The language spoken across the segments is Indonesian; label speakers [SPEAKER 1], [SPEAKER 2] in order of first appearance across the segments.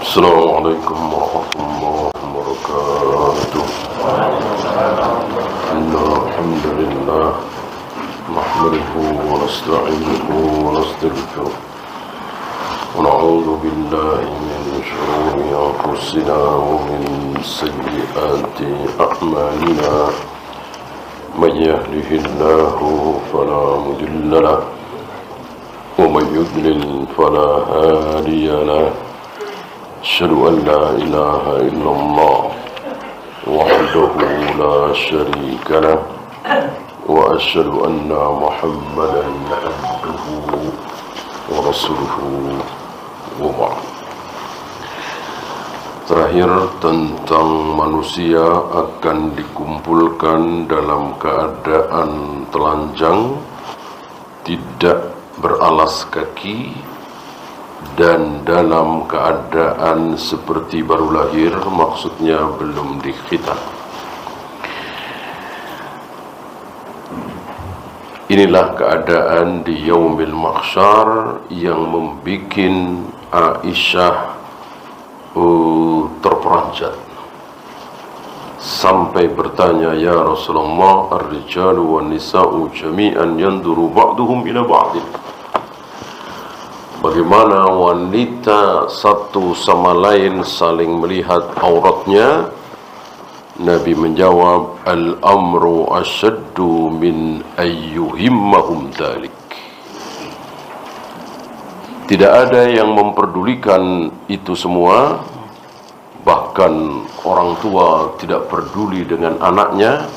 [SPEAKER 1] Assalamualaikum warahmatullahi wabarakatuh. Alhamdulillah nahmaduhu wa nasta'inuhu wa nastaghfiruh wa na'udzu billahi min shururi anfusina wa min sayyiati a'malina. Man yahdihillahu fala mudilla lahu wa man yudlil fala hadiya lahu. أشهد أن لا إله إلا الله وحده لا شريك له وأشهد أن محمدا عبده ورسوله وبعد. Terakhir tentang manusia akan dikumpulkan dalam keadaan telanjang, tidak beralas kaki, dan dalam keadaan seperti baru lahir, maksudnya belum dikhitan. Inilah keadaan di yaumil mahsyar yang membuat Aisyah terperanjat sampai bertanya, "Ya Rasulullah, ar-rijalu wan nisa'u jami'an yanduru ba'duhum ila ba'din." Bagaimana wanita satu sama lain saling melihat auratnya? Nabi menjawab, "Al-amru asyaddu min ayyuhimmahum dhalik." Tidak ada yang memperdulikan itu semua. Bahkan orang tua tidak peduli dengan anaknya,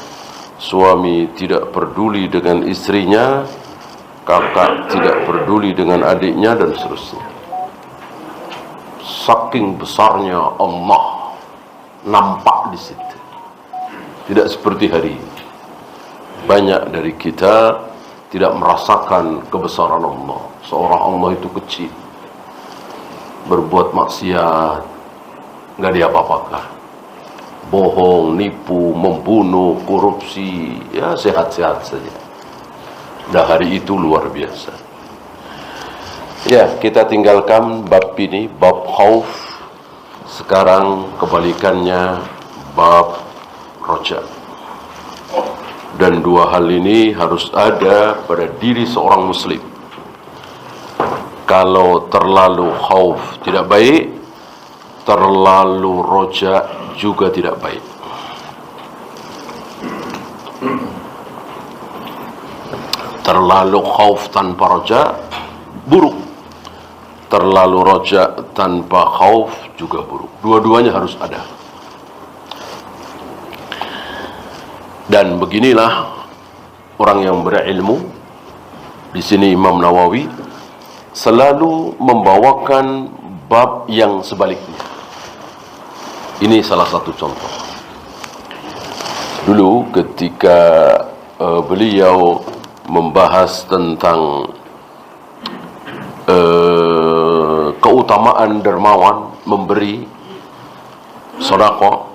[SPEAKER 1] suami tidak peduli dengan istrinya, kakak tidak peduli dengan adiknya, dan seterusnya. Saking besarnya Allah nampak di situ. Tidak seperti hari ini. Banyak dari kita tidak merasakan kebesaran Allah. Seorang Allah itu kecil, berbuat maksiat nggak diapa-apakan, bohong, nipu, membunuh, korupsi, ya sehat-sehat saja. Dah hari itu luar biasa. Ya, kita tinggalkan bab ini, bab khauf. Sekarang kebalikannya, bab roja. Dan dua hal ini harus ada pada diri seorang muslim. Kalau terlalu khauf tidak baik, terlalu roja juga tidak baik. Terlalu khauf tanpa roja buruk, terlalu roja tanpa khauf juga buruk. Dua-duanya harus ada. Dan beginilah orang yang berilmu. Di sini Imam Nawawi selalu membawakan bab yang sebaliknya. Ini salah satu contoh. Dulu ketika beliau membahas tentang keutamaan dermawan, memberi sedekah.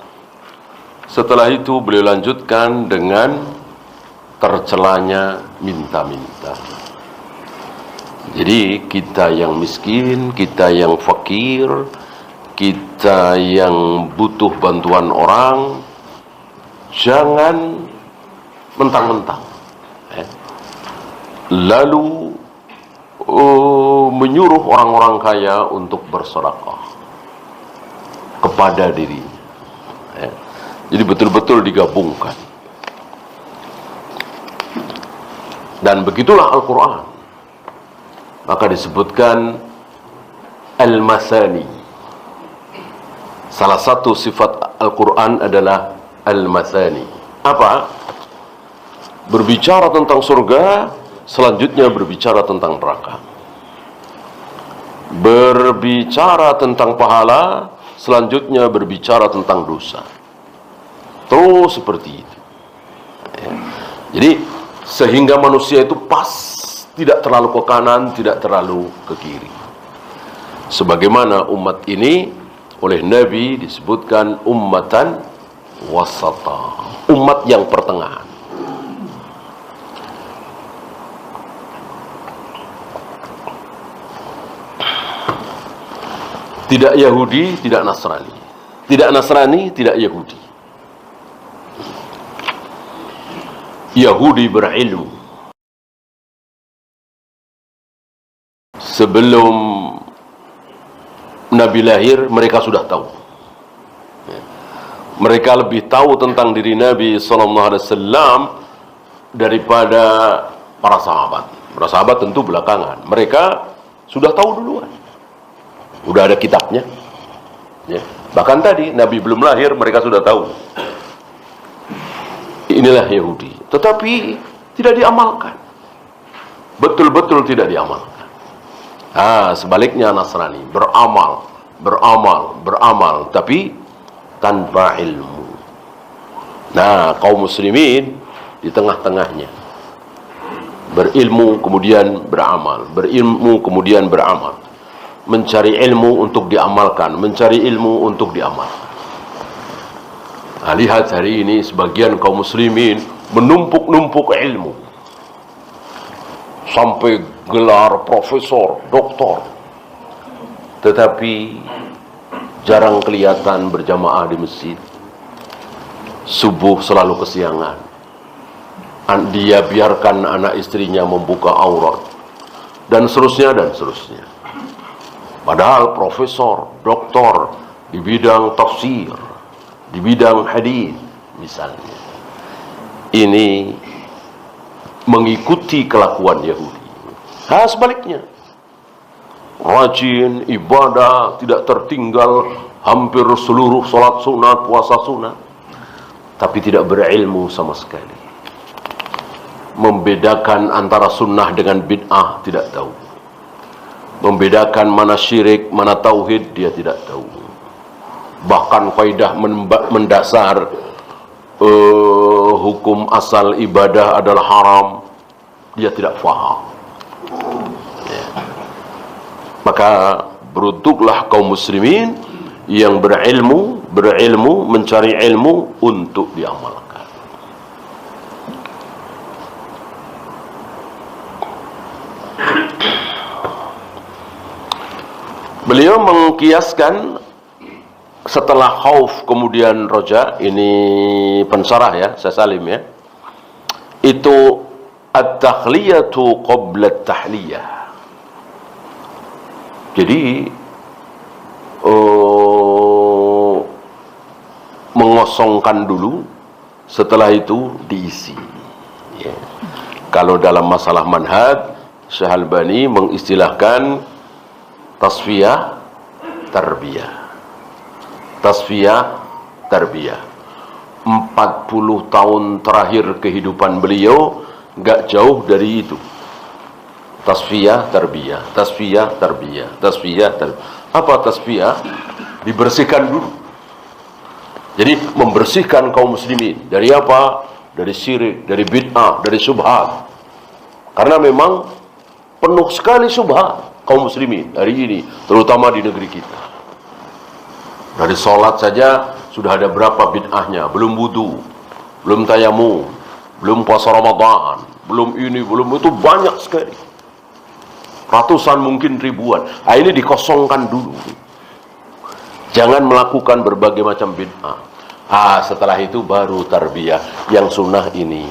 [SPEAKER 1] Setelah itu beliau lanjutkan dengan tercelanya minta-minta. Jadi kita yang miskin, kita yang fakir, kita yang butuh bantuan orang, jangan mentang-mentang lalu menyuruh orang-orang kaya untuk bersedekah kepada dirinya. Jadi betul-betul digabungkan. Dan begitulah Al-Quran. Maka disebutkan Al-Masani. Salah satu sifat Al-Quran adalah Al-Masani. Apa? Berbicara tentang surga, selanjutnya berbicara tentang neraka. Berbicara tentang pahala, selanjutnya berbicara tentang dosa. Terus seperti itu. Jadi sehingga manusia itu pas, tidak terlalu ke kanan, tidak terlalu ke kiri. Sebagaimana umat ini oleh Nabi disebutkan ummatan wasata, umat yang pertengahan. Tidak Yahudi, tidak Nasrani. Tidak Nasrani, tidak Yahudi. Yahudi berilmu. Sebelum Nabi lahir, mereka sudah tahu. Mereka lebih tahu tentang diri Nabi SAW daripada para sahabat. Para sahabat tentu belakangan. Mereka sudah tahu duluan. Udah ada kitabnya. Ya. Bahkan tadi Nabi belum lahir, mereka sudah tahu. Inilah Yahudi. Tetapi tidak diamalkan. Betul-betul tidak diamalkan. Sebaliknya Nasrani. Beramal, beramal, beramal. Tapi tanpa ilmu. Nah, kaum muslimin di tengah-tengahnya. Berilmu kemudian beramal. Berilmu kemudian beramal. Mencari ilmu untuk diamalkan. Mencari ilmu untuk diamalkan. Nah, lihat hari ini sebagian kaum muslimin menumpuk-numpuk ilmu. Sampai gelar profesor, doktor. Tetapi jarang kelihatan berjamaah di masjid. Subuh selalu kesiangan. Dia biarkan anak istrinya membuka aurat. Dan seterusnya, dan seterusnya. Padahal profesor, doktor di bidang tafsir, di bidang hadis misalnya. Ini mengikuti kelakuan Yahudi. Sebaliknya. Rajin, ibadah, tidak tertinggal hampir seluruh salat sunat, puasa sunat. Tapi tidak berilmu sama sekali. Membedakan antara sunnah dengan bid'ah tidak tahu. Membedakan mana syirik, mana tauhid dia tidak tahu. Bahkan kaidah mendasar hukum asal ibadah adalah haram, dia tidak faham. Ya. Maka beruntuklah kaum muslimin yang berilmu, mencari ilmu untuk diamalkan. Beliau mengkiaskan setelah khauf kemudian roja, ini pensarah ya, saya salim ya. Itu at-takhliyatu qabla at-tahliyah. Jadi mengosongkan dulu, setelah itu diisi. Ya. Kalau dalam masalah manhaj, Syekh Albani mengistilahkan tasfiyah tarbiyah. Tasfiyah tarbiyah. 40 tahun terakhir kehidupan beliau gak jauh dari itu. Tasfiyah tarbiyah, tasfiyah tarbiyah, tasfiyah tarbiyah. Apa tasfiyah? Dibersihkan dulu. Jadi membersihkan kaum muslimin dari apa? Dari syirik, dari bid'ah, dari syubhat. Karena memang penuh sekali syubhat kaum muslimin hari ini, terutama di negeri kita. Dari sholat saja sudah ada berapa bid'ahnya, belum wudu, belum tayamum, belum puasa Ramadan, belum ini, belum itu, banyak sekali. Ratusan mungkin ribuan. Ini dikosongkan dulu. Jangan melakukan berbagai macam bid'ah. Setelah itu baru tarbiyah. Yang sunnah ini,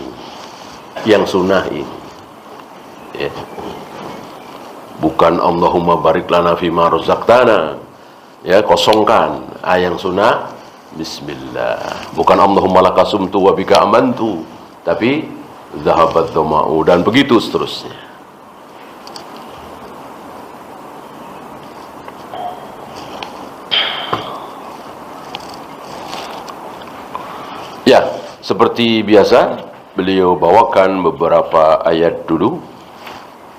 [SPEAKER 1] yang sunnah ini. Ya. Bukan Allahumma barik lana fima razaqtana. Ya, kosongkan. Yang sunnah bismillah. Bukan Allahumma lakasumtu wa bika amantu, tapi zahabat dhama'u, dan begitu seterusnya. Ya, seperti biasa beliau bawakan beberapa ayat dulu.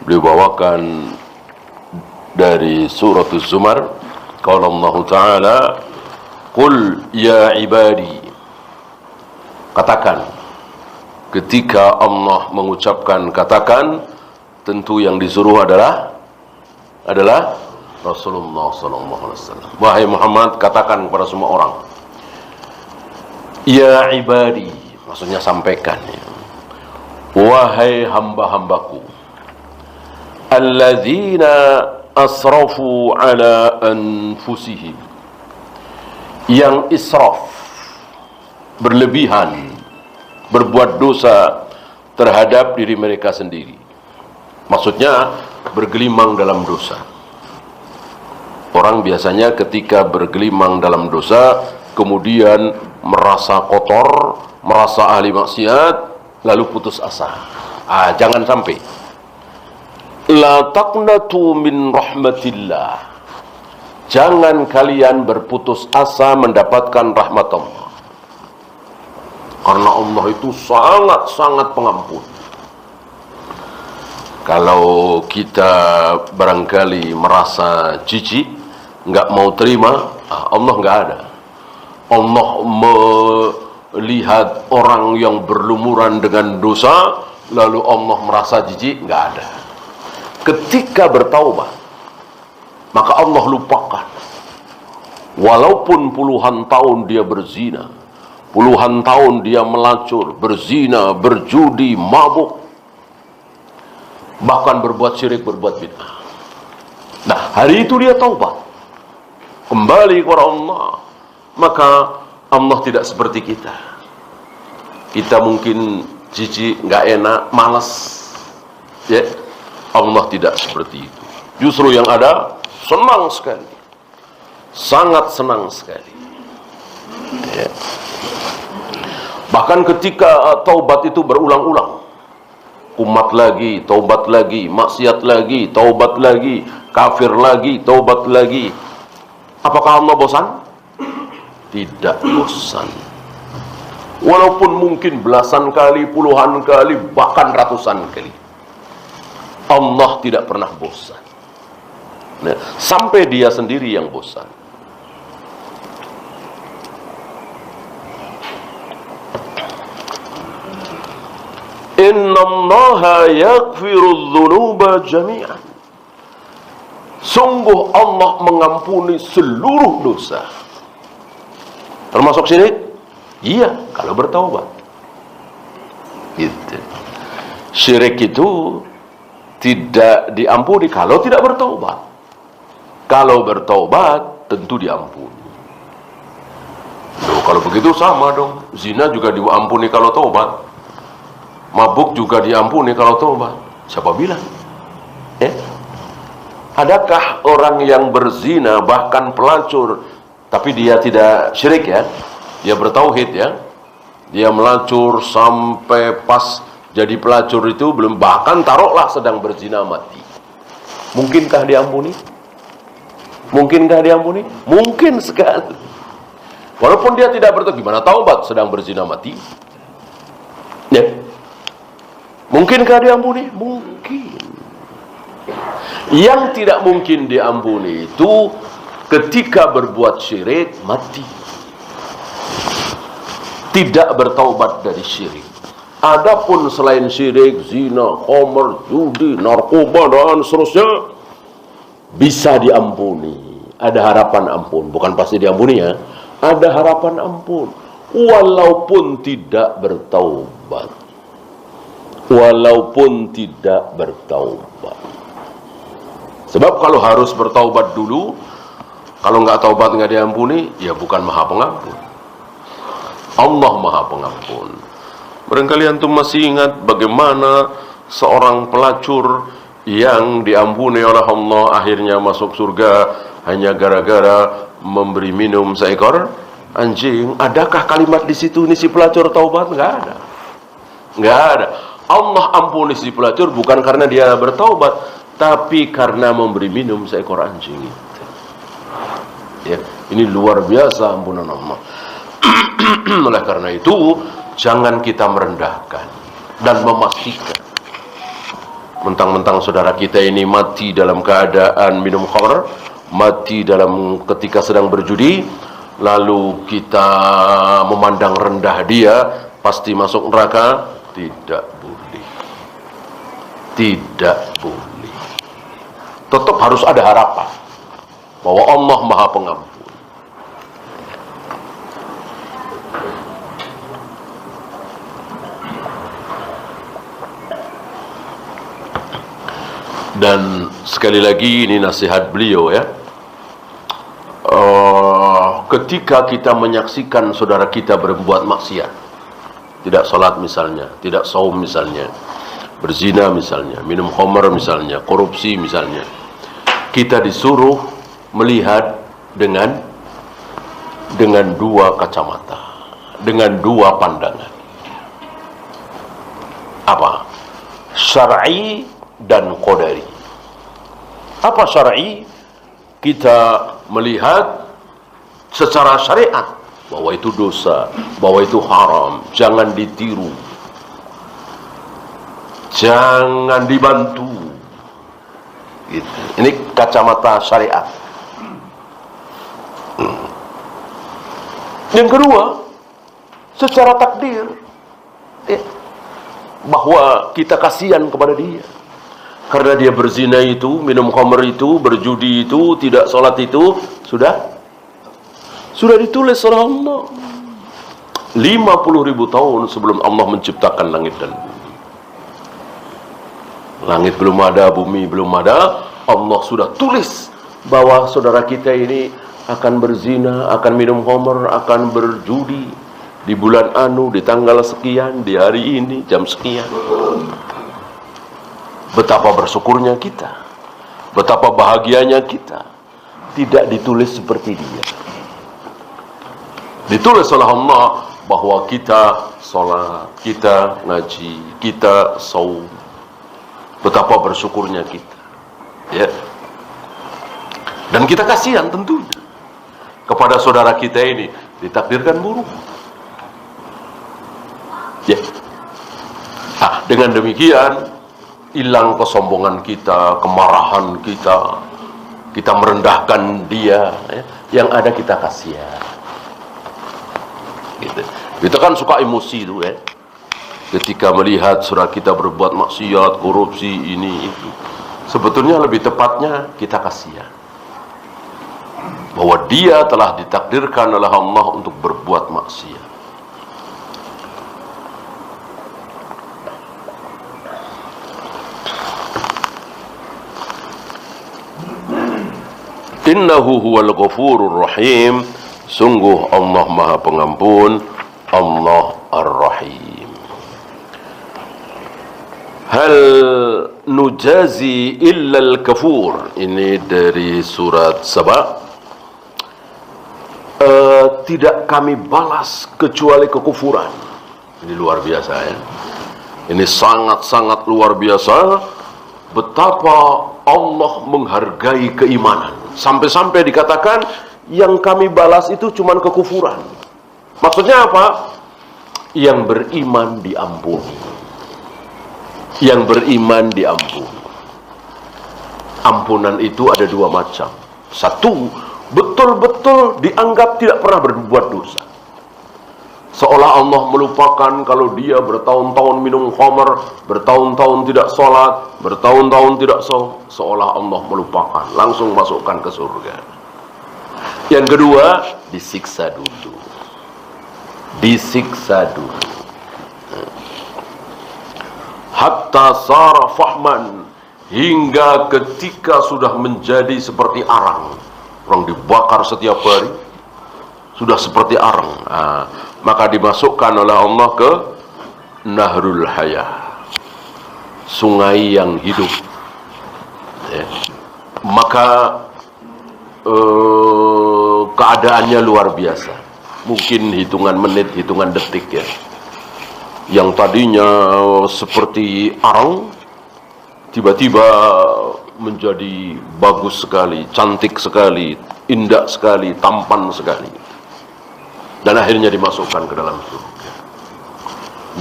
[SPEAKER 1] Beliau bawakan dari surat Az-Zumar. Qala Allah Ta'ala, "Qul ya ibadi." Katakan. Ketika Allah mengucapkan katakan, tentu yang disuruh adalah Rasulullah SAW. Wahai Muhammad, katakan kepada semua orang. Ya ibadi, maksudnya sampaikan ya. Wahai hamba-hambaku, alladzina asrafu ala anfusihim, yang israf, berlebihan, berbuat dosa terhadap diri mereka sendiri. Maksudnya bergelimang dalam dosa. Orang biasanya ketika bergelimang dalam dosa kemudian merasa kotor, merasa ahli maksiat, lalu putus asa. Jangan sampai. La taqnatu min rahmatillah. Jangan kalian berputus asa mendapatkan rahmat Allah. Karena Allah itu sangat-sangat pengampun. Kalau kita barangkali merasa jijik, nggak mau terima, Allah nggak ada. Allah melihat orang yang berlumuran dengan dosa, lalu Allah merasa jijik, nggak ada. Ketika bertaubat, maka Allah lupakan. Walaupun puluhan tahun dia berzina, puluhan tahun dia melacur, berzina, berjudi, mabuk, bahkan berbuat syirik, berbuat bid'ah. Nah, hari itu dia taubat, kembali kepada Allah. Maka Allah tidak seperti kita. Kita mungkin jijik, nggak enak, malas, ya. Allah tidak seperti itu. Justru yang ada senang sekali, sangat senang sekali, ya. Bahkan ketika taubat itu berulang-ulang, kumat lagi, taubat lagi, maksiat lagi, taubat lagi, kafir lagi, taubat lagi. Apakah Allah bosan? Tidak bosan. Walaupun mungkin belasan kali, puluhan kali, bahkan ratusan kali, Allah tidak pernah bosan. Nah, sampai dia sendiri yang bosan. Innallaha yaghfirudz dzunuba jami'an. Sungguh Allah mengampuni seluruh dosa, termasuk syirik. Iya, kalau bertaubat. Gitu. Syirik itu tidak diampuni kalau tidak bertaubat. Kalau bertaubat tentu diampuni. Loh, kalau begitu sama dong. Zina juga diampuni kalau taubat. Mabuk juga diampuni kalau taubat. Siapa bilang? Adakah orang yang berzina, bahkan pelacur, tapi dia tidak syirik, ya? Dia bertauhid, ya? Dia melacur sampai pas jadi pelacur itu belum, bahkan taruhlah sedang berzina mati. Mungkinkah diampuni? Mungkinkah diampuni? Mungkin sekali. Walaupun dia tidak bertaubat, gimana taubat sedang berzina mati? Ya. Mungkinkah diampuni? Mungkin. Yang tidak mungkin diampuni itu ketika berbuat syirik mati, tidak bertaubat dari syirik. Adapun selain syirik, zina, khamr, judi, narkoba dan seterusnya, bisa diampuni. Ada harapan ampun, bukan pasti diampuni, ya. Ada harapan ampun walaupun tidak bertaubat. Walaupun tidak bertaubat. Sebab kalau harus bertaubat dulu, kalau nggak taubat nggak diampuni, ya bukan Maha Pengampun. Allah Maha Pengampun. Barangkali antum masih ingat bagaimana seorang pelacur yang diampuni oleh Allah akhirnya masuk surga hanya gara-gara memberi minum seekor anjing. Adakah kalimat di situ ini si pelacur taubat? Nggak ada. Nggak ada. Allah ampuni si pelacur bukan karena dia bertaubat, tapi karena memberi minum seekor anjing itu. Ya, ini luar biasa ampunan Allah. Oleh karena itu, jangan kita merendahkan dan memastikan mentang-mentang saudara kita ini mati dalam keadaan minum khamr, mati dalam ketika sedang berjudi, lalu kita memandang rendah dia, pasti masuk neraka. Tidak boleh. Tidak boleh. Tetap harus ada harapan bahwa Allah Maha Pengampun. Dan Sekali lagi ini nasihat beliau ya. Ketika kita menyaksikan saudara kita berbuat maksiat, tidak salat misalnya, tidak saum misalnya, berzina misalnya, minum khamar misalnya, korupsi misalnya, kita disuruh melihat dengan dua kacamata, dengan dua pandangan. Apa? Syar'i dan qadari. Apa syar'i? Kita melihat secara syariat bahwa itu dosa, bahwa itu haram, jangan ditiru, jangan dibantu. Gitu. Ini kacamata syariat. Yang kedua, secara takdir, bahwa kita kasihan kepada dia. Karena dia berzina itu, minum khamr itu, berjudi itu, tidak sholat itu, sudah ditulis oleh Allah 50.000 tahun sebelum Allah menciptakan langit dan bumi. Langit belum ada, bumi belum ada, Allah sudah tulis bahwa saudara kita ini akan berzina, akan minum khamr, akan berjudi di bulan anu, di tanggal sekian, di hari ini, jam sekian. Betapa bersyukurnya kita, betapa bahagianya kita, tidak ditulis seperti dia. Ditulis oleh Allah bahwa kita sholat, kita ngaji, kita saum. Betapa bersyukurnya kita, ya. Dan kita kasihan tentunya kepada saudara kita ini ditakdirkan buruk, ya. Dengan demikian hilang kesombongan kita, kemarahan kita, kita merendahkan dia, ya. Yang ada kita kasihan. Gitu. Kita kan suka emosi itu ya. Ketika melihat saudara kita berbuat maksiat, korupsi, ini itu. Sebetulnya lebih tepatnya kita kasihan. Bahwa dia telah ditakdirkan oleh Allah untuk berbuat maksiat. Innahu huwal ghafurur rahim. Sungguh Allah Maha Pengampun, Allah Ar-Rahim. Hal nujazi illa al-kafur. Ini dari surat Saba. Tidak kami balas kecuali kekufuran. Ini luar biasa ya. Ini sangat-sangat luar biasa. Betapa Allah menghargai keimanan. Sampai-sampai dikatakan yang kami balas itu cuma kekufuran. Maksudnya apa? Yang beriman diampuni. Yang beriman diampuni. Ampunan itu ada dua macam. Satu, betul-betul dianggap tidak pernah berbuat dosa. Seolah Allah melupakan kalau dia bertahun-tahun minum khamr, bertahun-tahun tidak sholat, bertahun-tahun tidak saum. Seolah Allah melupakan, langsung masukkan ke surga. Yang kedua, disiksa dulu. Disiksa dulu. Hatta sara fahman, hingga ketika sudah menjadi seperti arang. Orang dibakar setiap hari, sudah seperti arang. Maka dimasukkan oleh Allah ke Nahrul Hayah, sungai yang hidup, ya. Maka keadaannya luar biasa. Mungkin hitungan menit, hitungan detik ya. Yang tadinya seperti arang, tiba-tiba menjadi bagus sekali, cantik sekali, indah sekali, tampan sekali. Dan akhirnya dimasukkan ke dalam surga.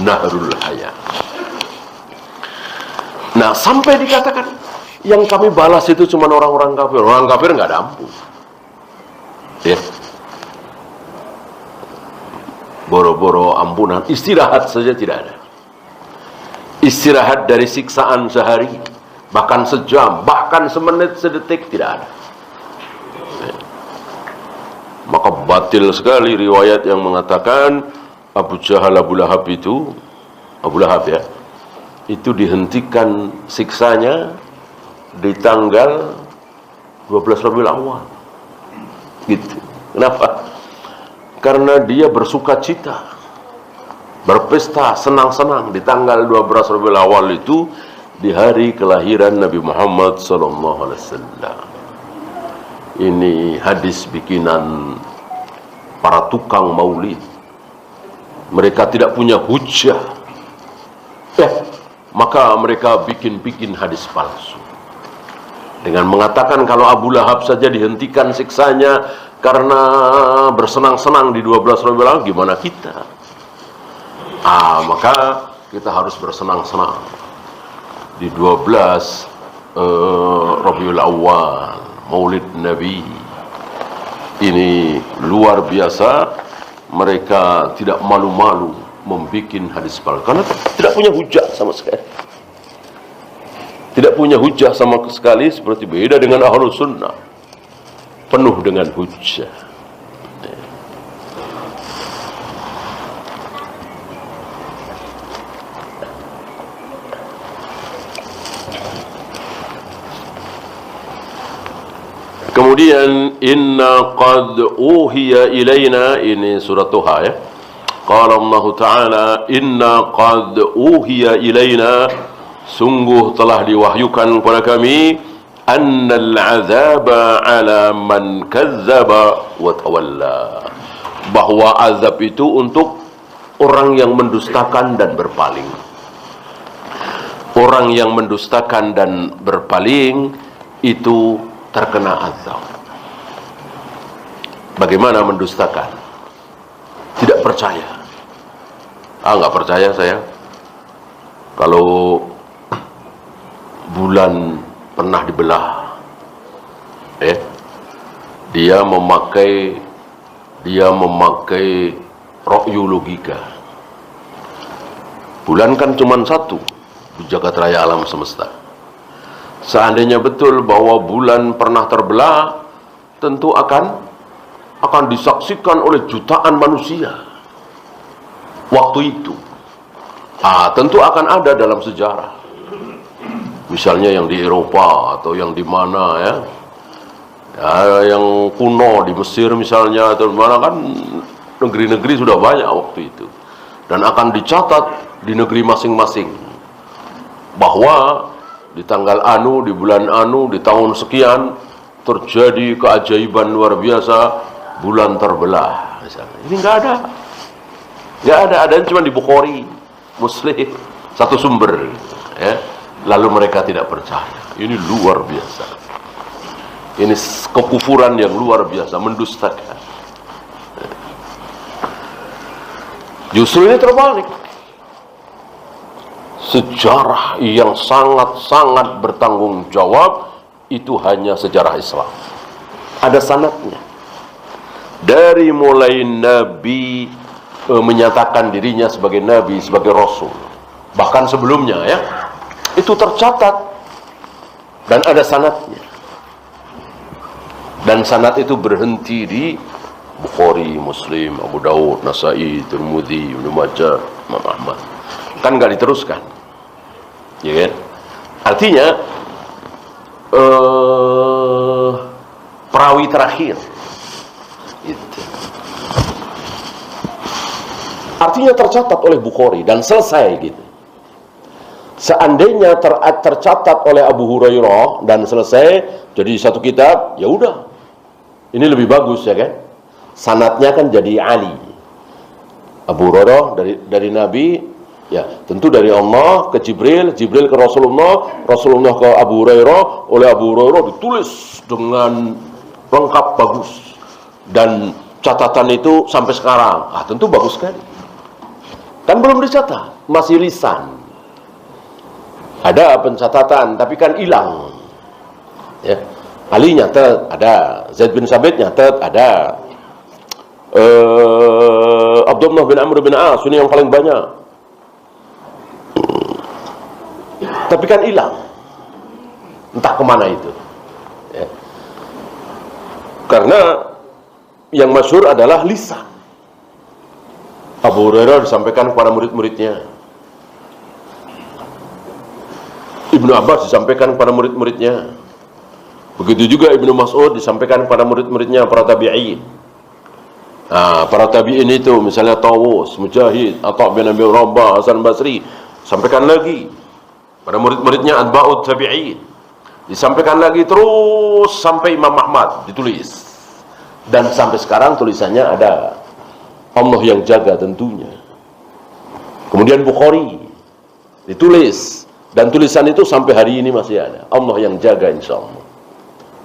[SPEAKER 1] Nahrul Hayah. Nah, sampai dikatakan yang kami balas itu cuma orang-orang kafir. Orang kafir nggak ada ampun. Ya. Boro-boro ampunan, istirahat saja tidak ada. Istirahat dari siksaan sehari, bahkan sejam, bahkan semenit, sedetik tidak ada. Maka batil sekali riwayat yang mengatakan Abu Jahal, Abu Lahab ya, itu dihentikan siksanya di tanggal 12 Rabiul Awal. Gitu. Kenapa? Karena dia bersuka cita, berpesta, senang-senang di tanggal 12 Rabiul Awal itu, di hari kelahiran Nabi Muhammad SAW. Ini hadis bikinan para tukang maulid. Mereka tidak punya hujjah, maka mereka bikin-bikin hadis palsu dengan mengatakan kalau Abu Lahab saja dihentikan siksanya karena bersenang-senang di 12 Rabiul Awal, gimana kita? Maka kita harus bersenang-senang di 12 Rabiul Awal, Maulid Nabi. Ini luar biasa. Mereka tidak malu-malu membikin hadis palsu karena tidak punya hujah sama sekali. Tidak punya hujah sama sekali, seperti beda dengan Ahlus Sunnah, penuh dengan hujah. Kemudian inna qad uhiya ilaina, ini surat Tuha ya. Qala Allah Ta'ala inna qad uhiya ilaina, sungguh telah diwahyukan kepada kami, annal azaba ala man kazzaba wa tawalla, bahwa azab itu untuk orang yang mendustakan dan berpaling. Orang yang mendustakan dan berpaling itu terkena azab. Bagaimana mendustakan? Tidak percaya. Nggak percaya saya kalau bulan pernah dibelah. Dia memakai ra'yu logika. Bulan kan cuma satu di jagat raya alam semesta. Seandainya betul bahwa bulan pernah terbelah, tentu akan disaksikan oleh jutaan manusia waktu itu. Tentu akan ada dalam sejarah. Misalnya yang di Eropa atau yang di mana ya, yang kuno di Mesir misalnya, atau di mana, kan negeri-negeri sudah banyak waktu itu, dan akan dicatat di negeri masing-masing bahwa di tanggal anu, di bulan anu, di tahun sekian terjadi keajaiban luar biasa, bulan terbelah misalnya. Ini nggak ada, adanya cuma di Bukhari, Muslim, satu sumber ya. Lalu mereka tidak percaya. Ini luar biasa. Ini kekufuran yang luar biasa, mendustakan. Justru ini terbalik. Sejarah yang sangat-sangat bertanggung jawab itu hanya sejarah Islam. Ada sanadnya. Dari mulai Nabi menyatakan dirinya sebagai Nabi, sebagai Rasul, bahkan sebelumnya ya, itu tercatat dan ada sanadnya. Dan sanad itu berhenti di Bukhari, Muslim, Abu Daud, Nasai, Tirmidzi, Ibnu Majah, Imam Ahmad. Kan nggak diteruskan, ya kan? Artinya perawi terakhir, gitu. Artinya tercatat oleh Bukhari dan selesai gitu. Seandainya tercatat oleh Abu Hurairah dan selesai jadi satu kitab, ya udah, ini lebih bagus ya kan? Sanadnya kan jadi Ali. Abu Hurairah dari Nabi, ya tentu dari Allah ke Jibril, Jibril ke Rasulullah, Rasulullah ke Abu Hurairah, oleh Abu Hurairah ditulis dengan lengkap, bagus, dan catatan itu sampai sekarang, tentu bagus sekali. Kan belum dicatat, masih lisan. Ada pencatatan, tapi kan hilang. Ya, Ali nyatet, ada. Zaid bin Sabit nyatet, ada. Abdullah bin Amr bin As, ini yang paling banyak. Tapi kan hilang. Entah kemana itu. Ya. Karena yang masyhur adalah lisan. Abu Hurairah disampaikan kepada murid-muridnya. Ibnu Ibnu Abbas disampaikan kepada murid-muridnya. Begitu juga Ibnu Mas'ud disampaikan kepada murid-muridnya, para tabi'in. Para tabi'in itu misalnya Tawus, Mujahid, Atha bin Abi Rabah, Hasan Basri, sampaikan lagi pada murid-muridnya atba'ut tabi'in. Disampaikan lagi terus sampai Imam Ahmad ditulis. Dan sampai sekarang tulisannya ada. Allah yang jaga tentunya. Kemudian Bukhari ditulis, dan tulisan itu sampai hari ini masih ada. Allah yang jaga insyaallah.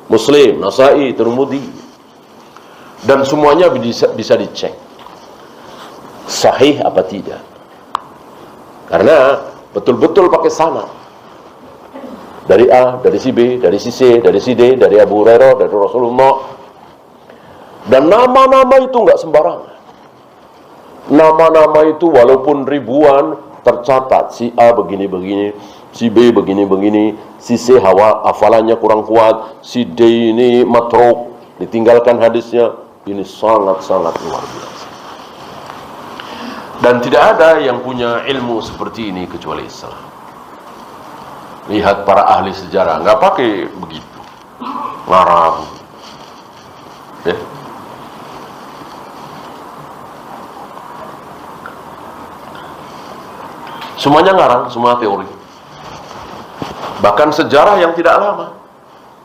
[SPEAKER 1] Muslim, Nasai, Tirmidzi, dan semuanya bisa dicek sahih apa tidak, karena betul-betul pakai sanad dari A, dari si B, dari si C, dari si D, dari Abu Hurairah, dari Rasulullah. Dan nama-nama itu nggak sembarangan. Nama-nama itu walaupun ribuan tercatat, si A begini-begini, si B begini-begini, si C hafalannya kurang kuat, si D ini matruk, ditinggalkan hadisnya. Ini sangat-sangat luar biasa. Dan tidak ada yang punya ilmu seperti ini kecuali Islam. Lihat para ahli sejarah, nggak pakai begitu, ngarang. Ya. Semuanya ngarang, semua teori. Bahkan sejarah yang tidak lama,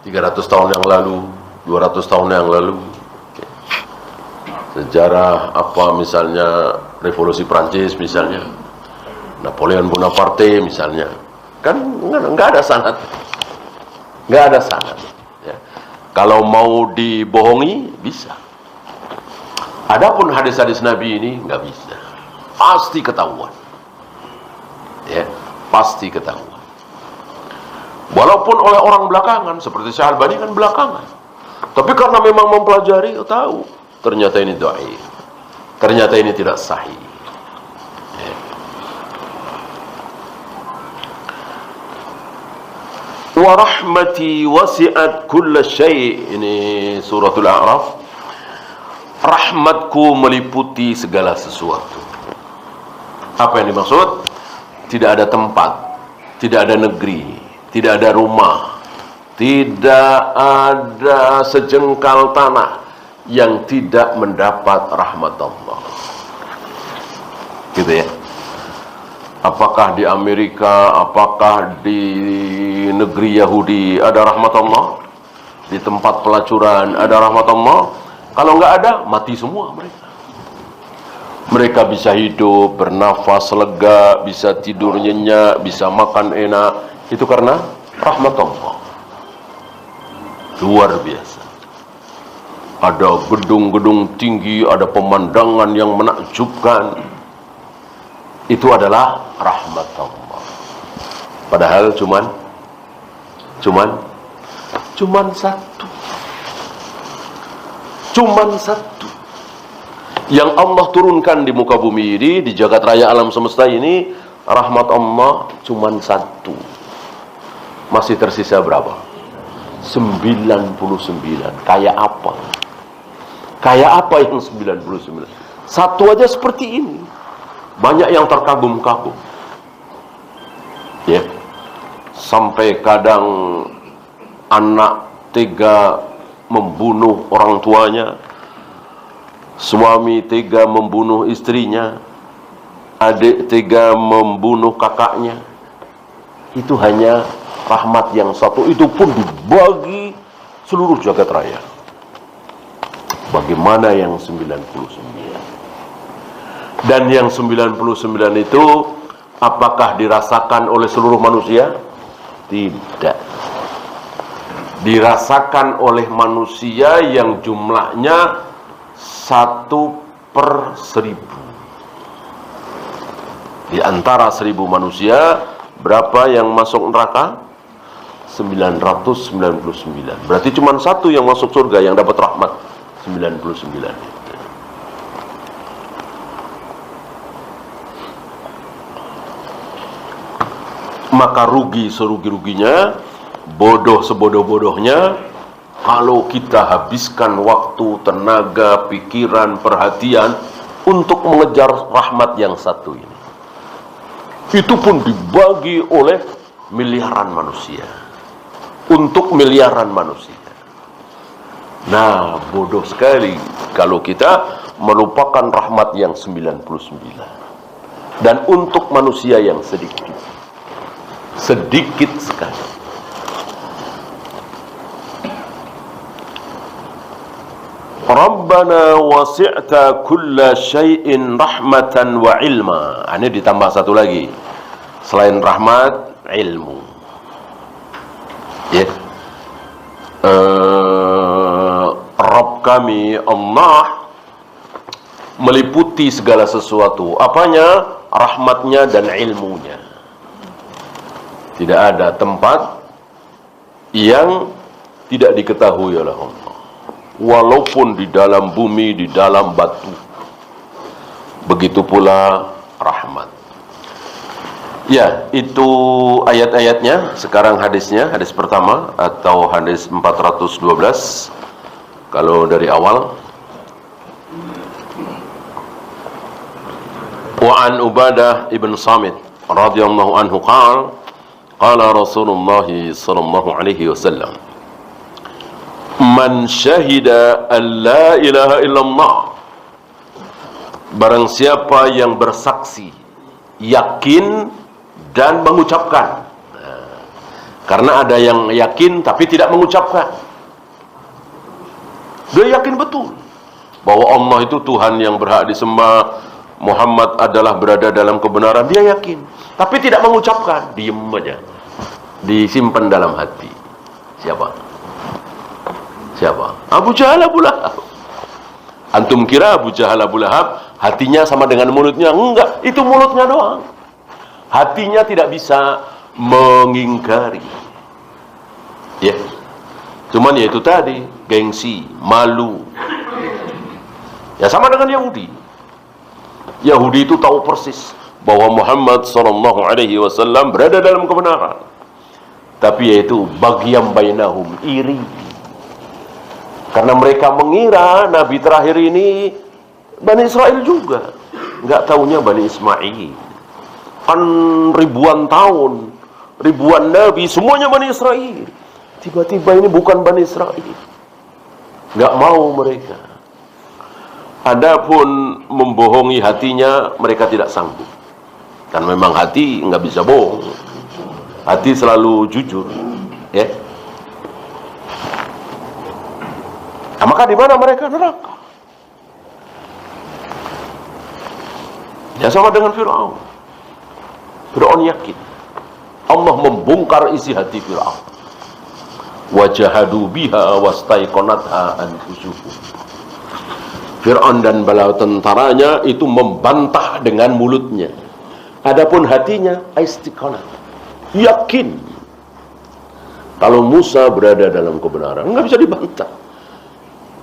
[SPEAKER 1] 300 tahun yang lalu, 200 tahun yang lalu. Sejarah apa misalnya revolusi Prancis misalnya, Napoleon Bonaparte misalnya, kan nggak ada sanad, nggak ada sanad. Ya. Kalau mau dibohongi bisa. Adapun hadis-hadis Nabi ini nggak bisa, pasti ketahuan. Ya, pasti ketahuan. Walaupun oleh orang belakangan seperti Syekh Albani kan belakangan, tapi karena memang mempelajari tahu. Ternyata ini dhaif. Ternyata ini tidak sahih. Ya. Wa rahmati wasi'at kulla syai'. Ini suratul A'raf. Rahmatku meliputi segala sesuatu. Apa yang dimaksud? Tidak ada tempat, tidak ada negeri, tidak ada rumah, tidak ada sejengkal tanah yang tidak mendapat rahmat Allah. Gitu ya. Apakah di Amerika, apakah di negeri Yahudi ada rahmat Allah? Di tempat pelacuran ada rahmat Allah? Kalau nggak ada, mati semua mereka. Mereka bisa hidup, bernafas lega, bisa tidur nyenyak, bisa makan enak. Itu karena rahmat Allah. Luar biasa. Ada gedung-gedung tinggi, ada pemandangan yang menakjubkan. Itu adalah rahmat Allah. Padahal cuman satu. Cuman satu. Yang Allah turunkan di muka bumi ini, di jagat raya alam semesta ini, rahmat Allah cuman satu. Masih tersisa berapa? 99. Kayak apa? Kayak apa yang 99? Satu aja seperti ini. Banyak yang terkagum-kagum. Ya. Sampai kadang anak tega membunuh orang tuanya, suami tega membunuh istrinya, adik tega membunuh kakaknya. Itu hanya rahmat yang satu, itu pun dibagi seluruh jagat raya. Bagaimana yang 99? Dan yang 99 itu apakah dirasakan oleh seluruh manusia? Tidak. Dirasakan oleh manusia yang jumlahnya 1/1000. Di antara 1000 manusia, berapa yang masuk neraka? 999. Berarti cuma satu yang masuk surga, yang dapat rahmat. 99. Maka rugi serugi-ruginya, bodoh sebodoh-bodohnya, kalau kita habiskan waktu, tenaga, pikiran, perhatian untuk mengejar rahmat yang satu ini. Itu pun dibagi oleh miliaran manusia. Untuk miliaran manusia. Nah, bodoh sekali kalau kita melupakan rahmat yang 99. Dan untuk manusia yang sedikit. Sedikit sekali. Rabbana wasi'ta kulla syai'in rahmatan wa ilma. Ini ditambah satu lagi. Selain rahmat, ilmu. Ya. Rabb kami Allah meliputi segala sesuatu. Apanya? Rahmatnya dan ilmunya. Tidak ada tempat yang tidak diketahui oleh Allah. Walaupun di dalam bumi, di dalam batu. Begitu pula rahmat. Ya, itu ayat-ayatnya. Sekarang hadisnya, hadis pertama atau hadis 412. Kalau dari awal. Wa an Ubadah ibn Samit radhiyallahu anhu qala Rasulullah sallallahu alaihi wasallam, man syahida an la ilaha illallah, barang siapa yang bersaksi, yakin dan mengucapkan. Karena ada yang yakin tapi tidak mengucapkan. Dia yakin betul bahwa Allah itu Tuhan yang berhak disembah, Muhammad adalah berada dalam kebenaran, dia yakin tapi tidak mengucapkan, diem aja, disimpan dalam hati. Siapa? Abu Jahal, Abu Lahab. Antum kira Abu Jahal, Abu Lahab hatinya sama dengan mulutnya? Enggak, itu mulutnya doang. Hatinya tidak bisa mengingkari. Ya. Cuman ya itu tadi, gengsi, malu. Ya sama dengan Yahudi. Yahudi itu tahu persis bahwa Muhammad SAW berada dalam kebenaran. Tapi yaitu bagian bainahum, iri. Karena mereka mengira Nabi terakhir ini Bani Israel juga. Enggak taunya Bani Ismail. Kan ribuan tahun, ribuan Nabi, semuanya Bani Israel. Tiba-tiba ini bukan Bani Israel. Enggak mau mereka. Adapun membohongi hatinya, mereka tidak sanggup. Dan memang hati enggak bisa bohong. Hati selalu jujur. Ya. Nah, maka di mana mereka? Neraka. Ya sama dengan Fir'aun. Fir'aun yakin Allah membongkar isi hati Fir'aun. Wajahadu biha wastaiqonatha anfusuhum. Fir'aun dan bala tentaranya itu membantah dengan mulutnya. Adapun hatinya istiqonat, yakin kalau Musa berada dalam kebenaran, enggak bisa dibantah.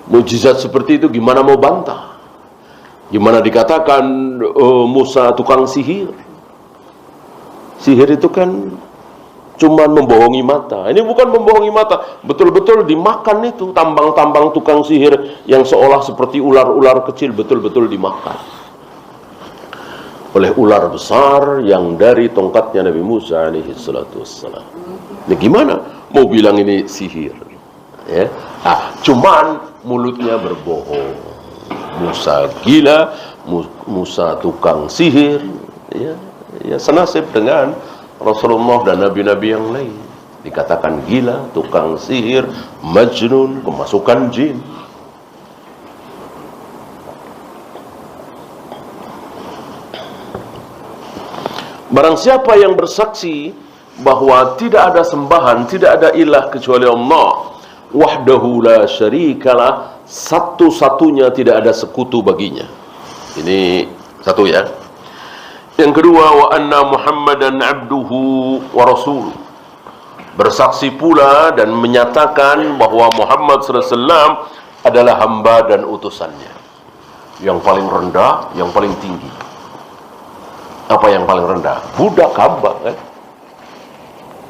[SPEAKER 1] Mujizat seperti itu gimana mau bantah? Gimana dikatakan Musa tukang sihir? Sihir itu kan cuma membohongi mata. Ini bukan membohongi mata, betul-betul dimakan itu. Tambang-tambang tukang sihir yang seolah seperti ular-ular kecil, betul-betul dimakan oleh ular besar yang dari tongkatnya Nabi Musa alaihi salatu wassalam. Ini gimana mau bilang ini sihir? Ya. Cuman mulutnya berbohong. Musa gila, Musa tukang sihir, ya senasib dengan Rasulullah dan nabi-nabi yang lain. Dikatakan gila, tukang sihir, majnun, kemasukan jin. Barang siapa yang bersaksi bahwa tidak ada sembahan, tidak ada ilah kecuali Allah, wahdahu la syarikalah, satu-satunya tidak ada sekutu baginya. Ini satu ya. Yang kedua, wa anna Muhammadan abduhu wa rasuluh. Bersaksi pula dan menyatakan bahwa Muhammad SAW adalah hamba dan utusannya. Yang paling rendah, yang paling tinggi. Apa yang paling rendah? Budak hamba kan?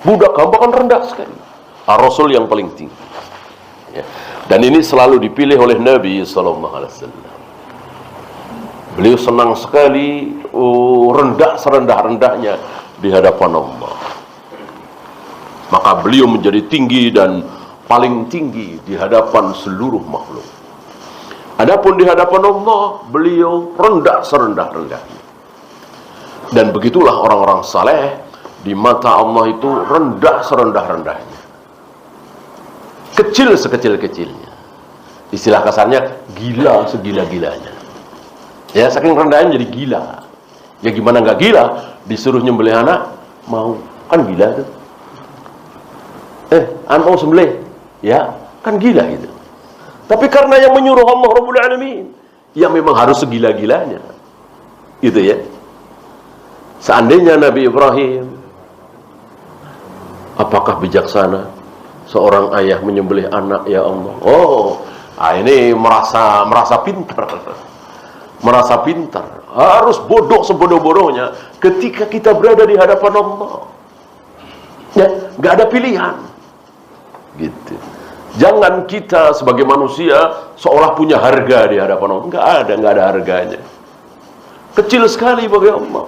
[SPEAKER 1] Budak hamba kan rendah sekali. Rasul yang paling tinggi. Ya. Dan ini selalu dipilih oleh Nabi SAW. Beliau senang sekali rendah serendah-rendahnya di hadapan Allah. maka beliau menjadi tinggi dan paling tinggi di hadapan seluruh makhluk. Adapun di hadapan Allah, beliau rendah serendah-rendahnya. Dan begitulah orang-orang saleh, di mata Allah itu rendah serendah-rendahnya, kecil sekecil-kecilnya. Istilah kasarnya, gila segila-gilanya. Ya, saking rendahnya jadi gila. Ya gimana nggak gila? Disuruh nyembelih anak, mau. Kan gila tuh. Mau sembelih. Ya, kan gila gitu. Tapi karena yang menyuruh Allah Rabbul Alamin, ya memang harus segila-gilanya. Gitu ya. Seandainya Nabi Ibrahim, apakah bijaksana seorang ayah menyembelih anak, ya Allah? Oh, ini merasa pintar. Merasa pintar. Harus bodoh sebodoh-bodohnya ketika kita berada di hadapan Allah. Ya, nggak ada pilihan. Gitu. Jangan kita sebagai manusia seolah punya harga di hadapan Allah. Nggak ada harganya. Kecil sekali bagi Allah.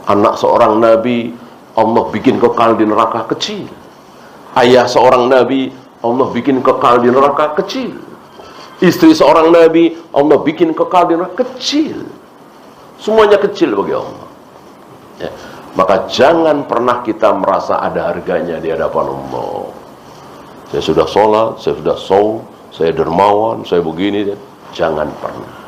[SPEAKER 1] Anak seorang nabi, Allah bikin kekal di neraka, kecil. Ayah seorang nabi, Allah bikin kekal di neraka, kecil. Istri seorang nabi, Allah bikin kekal di neraka, kecil. Semuanya kecil bagi Allah. Ya. Maka jangan pernah kita merasa ada harganya di hadapan Allah. Saya sudah sholat, saya sudah saum, saya dermawan, saya begini. Jangan pernah.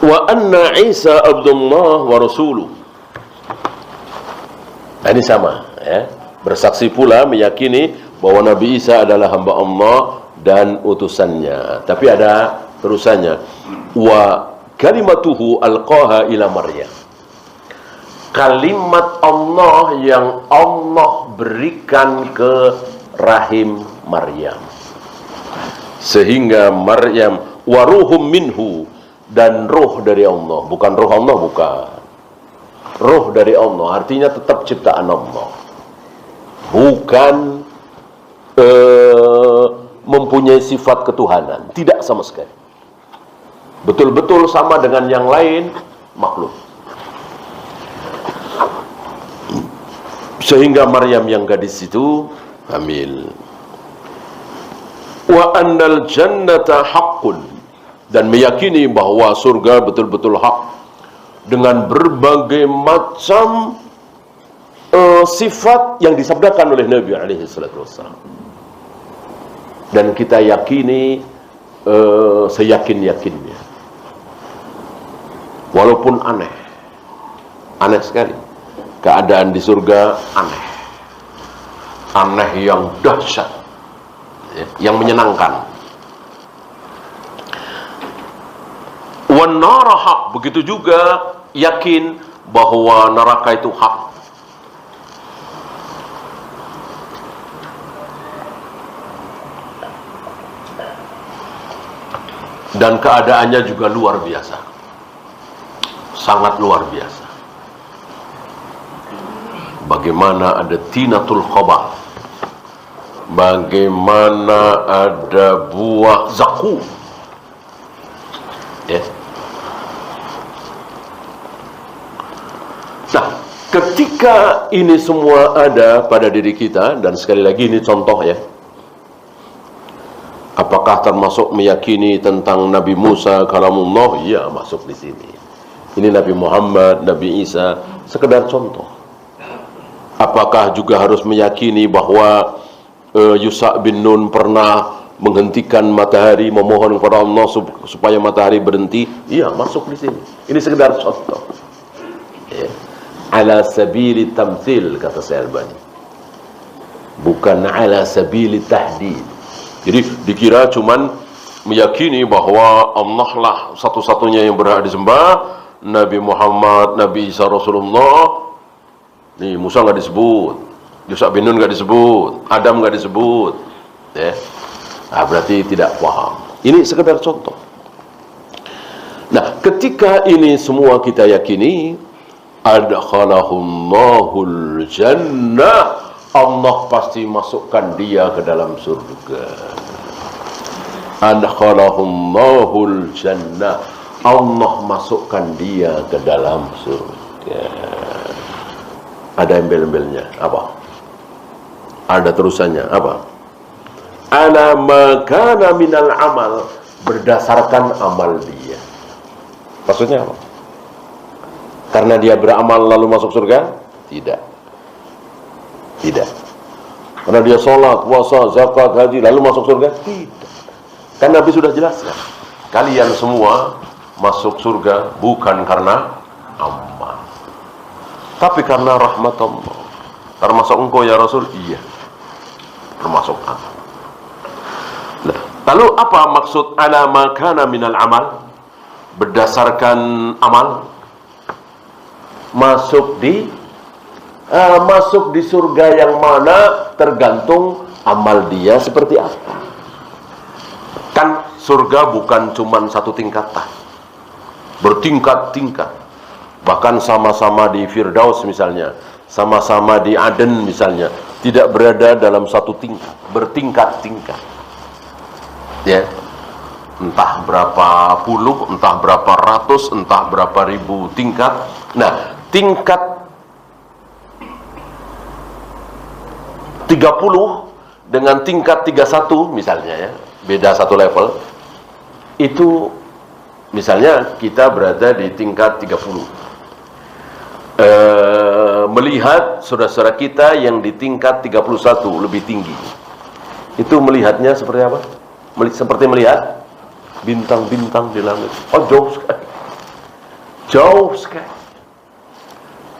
[SPEAKER 1] Wa anna Isa Abdullah wa Rasuluh. Nah, ini sama ya. Bersaksi pula meyakini bahwa Nabi Isa adalah hamba Allah dan utusannya. Tapi ada terusannya. Wa kalimatuhu alqaha ila Maryam. Kalimat Allah yang Allah berikan ke rahim Maryam. Sehingga Maryam waruhum minhu, dan roh dari Allah, bukan roh Allah, bukan. Roh dari Allah, artinya tetap ciptaan Allah. Bukan mempunyai sifat ketuhanan, tidak sama sekali. Betul-betul sama dengan yang lain makhluk. Sehingga Maryam yang gadis itu hamil. Wa annal jannata haqqun, dan meyakini bahwa surga betul-betul hak dengan berbagai macam sifat yang disabdakan oleh Nabi alaihi salatu wassalam. Dan kita yakini seyakin-yakinnya. Walaupun aneh sekali. Keadaan di surga aneh yang dahsyat, yang menyenangkan. Wan nar haq, begitu juga yakin bahwa neraka itu hak. Dan keadaannya juga luar biasa, sangat luar biasa. Bagaimana ada tinatul khabar, bagaimana ada buah zakum, ya. Nah, ketika ini semua ada pada diri kita, dan sekali lagi ini contoh ya. Apakah termasuk meyakini tentang Nabi Musa kalamullah? Iya, masuk di sini. Ini Nabi Muhammad, Nabi Isa, sekedar contoh. Apakah juga harus meyakini bahwa Yusa bin Nun pernah menghentikan matahari, memohon kepada Allah supaya matahari berhenti? Iya, masuk di sini. Ini sekedar contoh. Ya. Ala sabili tamthil, kata Syalbani. Bukan ala sabili tahdid. Jadi dikira cuman meyakini bahwa Allah lah satu-satunya yang berhak disembah, Nabi Muhammad, Nabi Isa Rasulullah. Nih, Musa nggak disebut, Yusa bin Nun nggak disebut, Adam nggak disebut, ya. Nah, berarti tidak paham. Ini sekedar contoh. Nah, ketika ini semua kita yakini, adkhalahumul jannah, Allah pasti masukkan dia ke dalam surga. Adkhalahumul jannah, Allah masukkan dia ke dalam surga. Ada embel-embelnya apa? Ada terusannya apa? Ala ma kana minal amal, berdasarkan amal dia. Maksudnya apa? Karena dia beramal lalu masuk surga? Tidak. Tidak. Karena dia sholat, puasa, zakat, haji lalu masuk surga? Tidak. Kan Nabi sudah jelaskan. Kalian semua masuk surga bukan karena amal, tapi karena rahmat Allah. Termasuk engkau ya Rasul? Iya, termasuk aku. Nah, lalu apa maksud ala ma kana minal amal? Berdasarkan amal masuk di surga yang mana tergantung amal dia seperti apa. Kan surga bukan cuma satu tingkatan, bertingkat-tingkat. Bahkan sama-sama di Firdaus misalnya, sama-sama di Aden misalnya, tidak berada dalam satu tingkat, bertingkat-tingkat. Ya, entah berapa puluh, entah berapa ratus, entah berapa ribu tingkat. Nah, tingkat 30 dengan tingkat 31 misalnya ya, beda satu level. Itu misalnya kita berada di tingkat 30. Melihat saudara-saudara kita yang di tingkat 31 lebih tinggi. Itu melihatnya seperti apa? Seperti melihat bintang-bintang di langit. Oh, jauh sekali. Jauh sekali.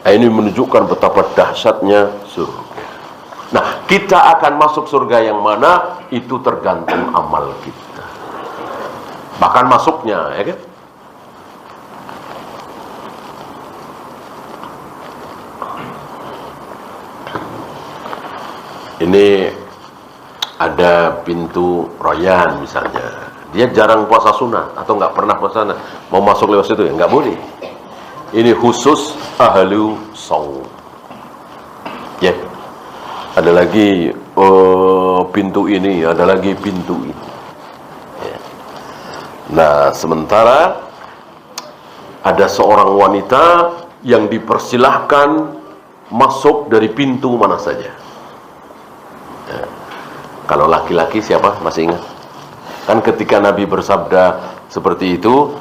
[SPEAKER 1] Nah, ini menunjukkan betapa dahsyatnya surga. Nah, kita akan masuk surga yang mana itu tergantung amal kita. Bahkan masuknya, ya kan? Ini ada pintu Royan misalnya. Dia jarang puasa sunat atau nggak pernah puasa sunat. Mau masuk lewat situ ya nggak boleh. Ini khusus ahlu saum. Ya. Ada lagi pintu ini, ada lagi pintu ini. Ya. Nah, sementara ada seorang wanita yang dipersilahkan masuk dari pintu mana saja. Ya. Kalau laki-laki siapa? Masih ingat? Kan ketika Nabi bersabda seperti itu,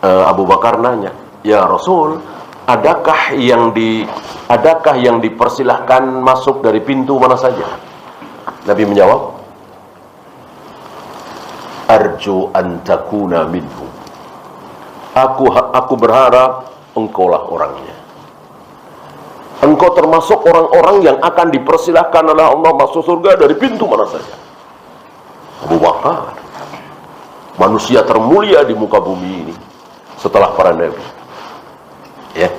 [SPEAKER 1] Abu Bakar nanya, "Ya Rasul, adakah yang dipersilahkan masuk dari pintu mana saja?" Nabi menjawab, "Arju an takuna minhum." Aku berharap engkaulah orangnya. Engkau termasuk orang-orang yang akan dipersilahkan oleh Allah masuk surga dari pintu mana saja. Abu Bakar, manusia termulia di muka bumi ini setelah para nabi. Ya.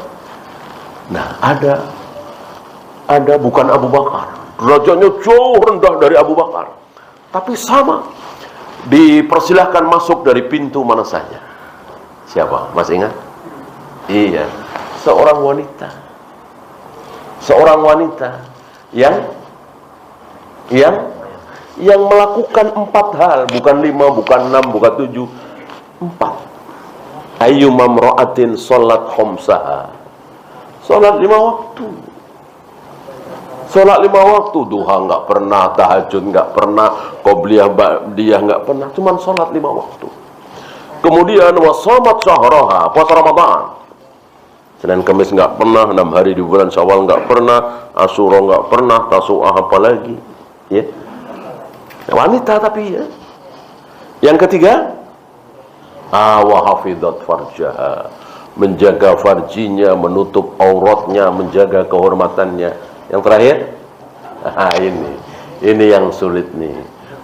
[SPEAKER 1] Nah, ada bukan Abu Bakar. Derajatnya jauh rendah dari Abu Bakar. Tapi sama. Dipersilahkan masuk dari pintu mana saja. Siapa? Masih ingat? Iya. Seorang wanita. Seorang wanita yang melakukan 4 hal. Bukan 5, bukan 6, bukan 7. 4. Ayyuma mra'atin sholat khamsaha. Sholat 5 waktu. Sholat 5 waktu. Duha nggak pernah, tahajud nggak pernah, qobliyah ba'diyah nggak pernah. Cuman sholat 5 waktu. Kemudian wasomat syahraha, puasa Ramadan. Senin Kamis nggak pernah, 6 hari di bulan Syawal nggak pernah, Asyura nggak pernah, Tasu'ah apalagi. Ya. Wanita tapi ya. Yang ketiga, wa hafizat farjaha, menjaga farjinya, menutup auratnya, menjaga kehormatannya. Yang terakhir, ini yang sulit nih.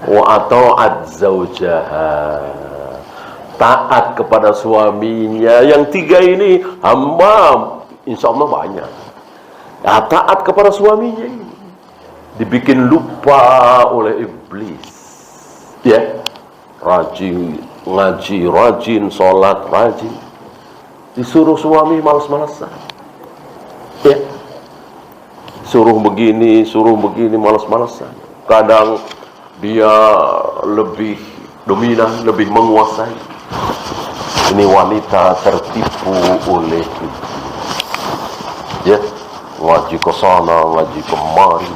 [SPEAKER 1] Wa ata'at zaujaha, taat kepada suaminya. Yang 3 ini hamba insya Allah banyak. Ya, taat kepada suaminya ini dibikin lupa oleh iblis. Ya, rajin ngaji, rajin sholat, rajin. Disuruh suami malas-malasan. Ya, suruh begini, malas-malasan. Kadang dia lebih dominan, lebih menguasai. Ini wanita tertipu oleh iblis. Ya, ngaji ke sana, ngaji kemari.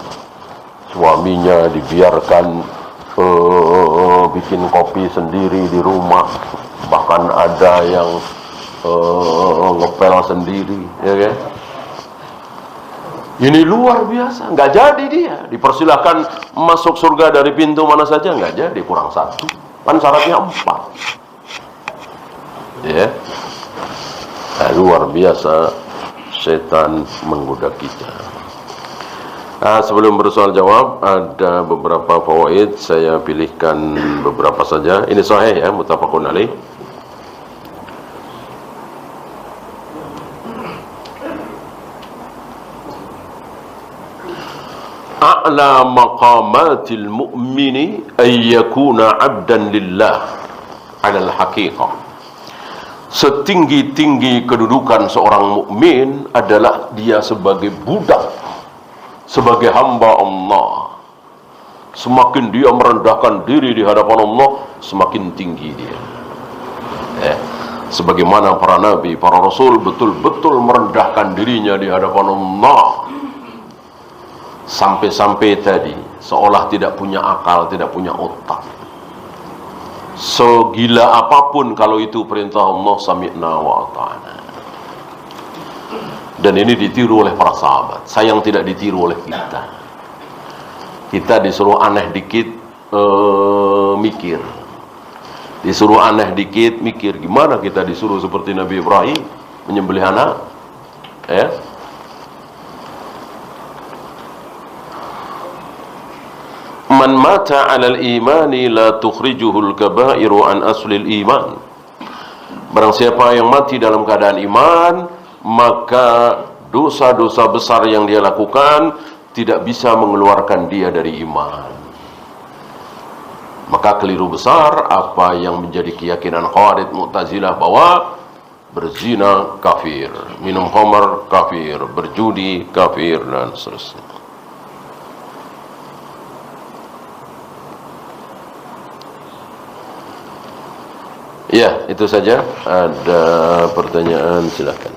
[SPEAKER 1] Suaminya dibiarkan bikin kopi sendiri di rumah. Bahkan ada yang ngepel sendiri, ya kan? Ini luar biasa, nggak jadi dia. Dipersilahkan masuk surga dari pintu mana saja, nggak jadi, kurang satu. Kan syaratnya 4. Ya, nah, luar biasa setan menggoda kita. Nah, sebelum bersoal jawab, ada beberapa fawaid, saya pilihkan beberapa saja. Ini sahih ya, muttafaqun alaih. A'la maqamatil mu'mini ay yakuna 'abdan lillah 'ala al-haqiqah. Setinggi-tinggi kedudukan seorang mukmin adalah dia sebagai budak, sebagai hamba Allah. Semakin dia merendahkan diri di hadapan Allah, semakin tinggi dia. Sebagaimana para nabi, para rasul betul-betul merendahkan dirinya di hadapan Allah. Sampai-sampai tadi seolah tidak punya akal, tidak punya otak. Segila apapun kalau itu perintah Allah, sami'na wa ata'na. Dan ini ditiru oleh para sahabat. Sayang tidak ditiru oleh kita. Kita disuruh aneh dikit, mikir. Disuruh aneh dikit, mikir. Gimana kita disuruh seperti Nabi Ibrahim menyembelih anak? Ya. Man mata 'alal imani la tukhrijuhul kabairu an aslil iman. Barang siapa yang mati dalam keadaan iman, maka dosa-dosa besar yang dia lakukan tidak bisa mengeluarkan dia dari iman. Maka keliru besar apa yang menjadi keyakinan Khawarij Mu'tazilah bahwa berzina kafir, minum khamar kafir, berjudi kafir, dan seterusnya. Ya, itu saja. Ada pertanyaan, silakan.